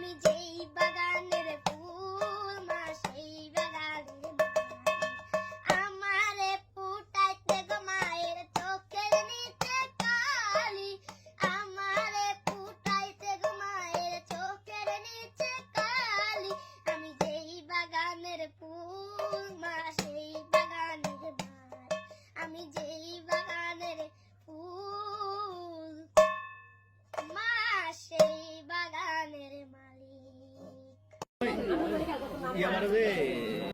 আমি যেই বাগানের ফুল মা সেই বাগানের মালি। আমারে ফুটাইতে গো মায়ের চোখের নিচে কালি। আমারে ফুটাইতে গো মায়ের চোখের নিচে কালি। আমি যেই বাগানের ফুল মা সেই বাগানের মালি। আমি যেই বাগানের ফুল মা সেই বাগানের মালিক।